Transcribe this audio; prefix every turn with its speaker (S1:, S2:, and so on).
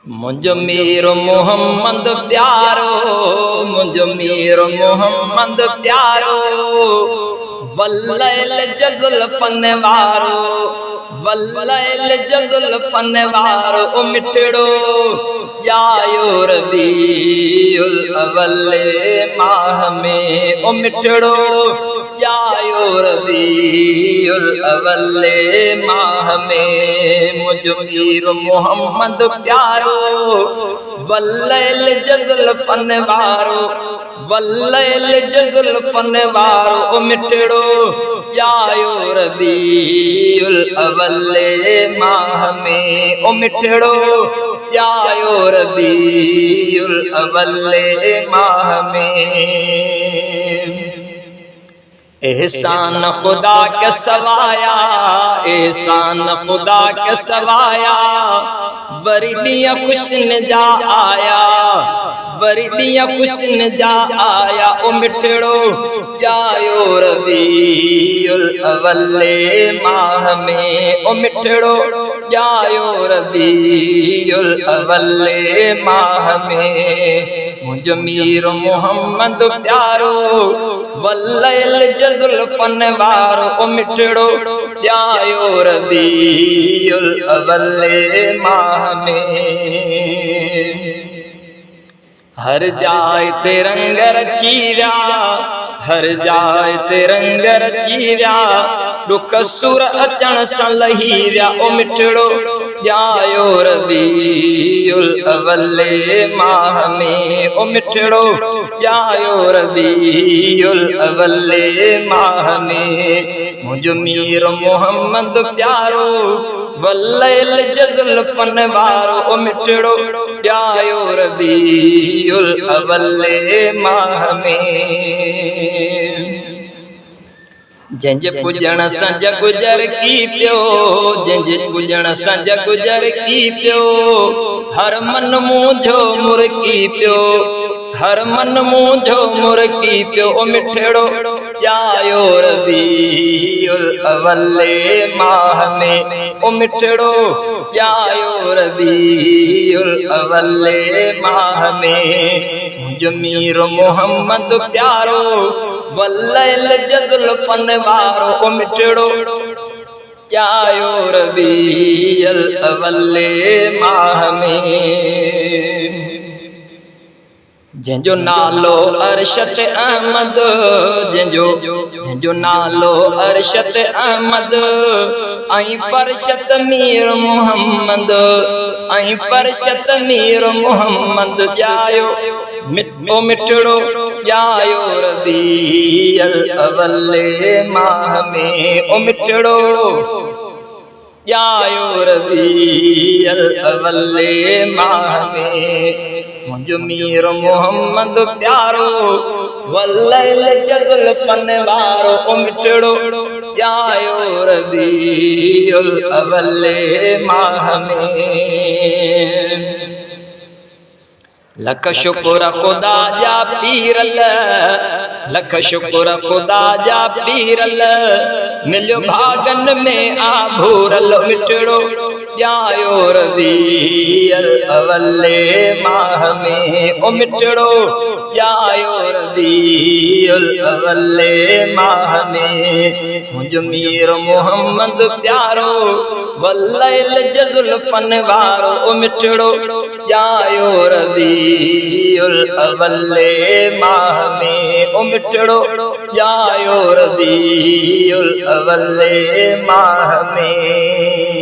S1: मुझ मीर मोहम्मद प्यारो, मुझ मीर मोहम्मद प्यारो, वल्लैल जज़ल फनवारो, वल्लैल जज़ल फनवारो। ओ मिठड़ो जायो रबीउल अव्वल माह में, ओ मिठड़ो जायो रबीउल अव्वल माह में। मुझ मीर मोहम्मद प्यारो, वल्लैल जज़ल फनवारो, वल्लैल जज़ल फनवारो। ओ मिठड़ो जायो रबीउल अव्वल माह में, ओ मिठड़ो जायो रबीउल अव्वल माह में। एहसान खुदा के सवाया, एहसान खुदा के सवाया, बरदियाँ खुश न जा आया, बरदियाँ खुश न जा आया। ओ मिठड़ो जायो रबीउल अव्वल माह में, ओ मिठड़ो जायो रबीउल अव्वल माह में। मुझ मीर मोहम्मद प्यारो, वल्लैल जज़ल फनवारो। ओ मिठड़ो जायो रबीउल अव्वल माह में। हर जाए तिरंग रचीव्या, हर जाए तिरंग रचीव्या, दुख सुर अचण सां लही विया। ओ मिठड़ो जायो रबीउल अव्वल माह में, ओ मिठड़ो जायो रबीउल अव्वल माह में। मुझ मीर मोहम्मद प्यारो, वल्लैल जज़ल फनवारो। ओ मिठड़ो जायो रबीउल अव्वल माह में। जंहिंजे पुॼण सां जग गुज़र की पियो, जंहिंजे पुॼण सां जग गुज़र की पियो, हर मन मुंहिंजो मुरकी पियो, हर मन मुंहिंजो मुरकी पियो। ओ मिठड़ो जायो रबीउल अव्वल माह में, ओ मिठड़ो जायो रबीउल अव्वल माह में। मुझ मीर मोहम्मद प्यारो, वल्लैल जज़ल फनवारो। ओ मिठड़ो जायो रबीउल अव्वल माह में। जंहिंजो नालो अरशद अहमद, जंहिंजो नालो अरशद अहमद, ऐं फरशद मीर मोहम्मद, ऐं फरशद मीर मोहम्मद। जायो ओ मिठड़ो जायो रबीउल अव्वल माह में, ओ मिठड़ो जायो रबीउल अव्वल माह में। मुझ मीर मोहम्मद प्यारो, वल्लैल जज़ल फनवारो। ओ मिठड़ो जायो रबीउल अव्वल माह में। लख शुक्र खुदा जा पीरल, लख शुक्र खुदा जा पीरल, मिलियो भागन में आभूरल। मिठड़ो जायो रबीउल अव्वल माह में, ओ मिठड़ो जायो रबीउल अव्वल माह में। मुझ मीर मोहम्मद प्यारो, वल्लैल जज़ल फनवारो। ओ मिठड़ो जायो रबीउल अव्वल माह में, ओ मिठड़ो जायो रबीउल अव्वल माह में।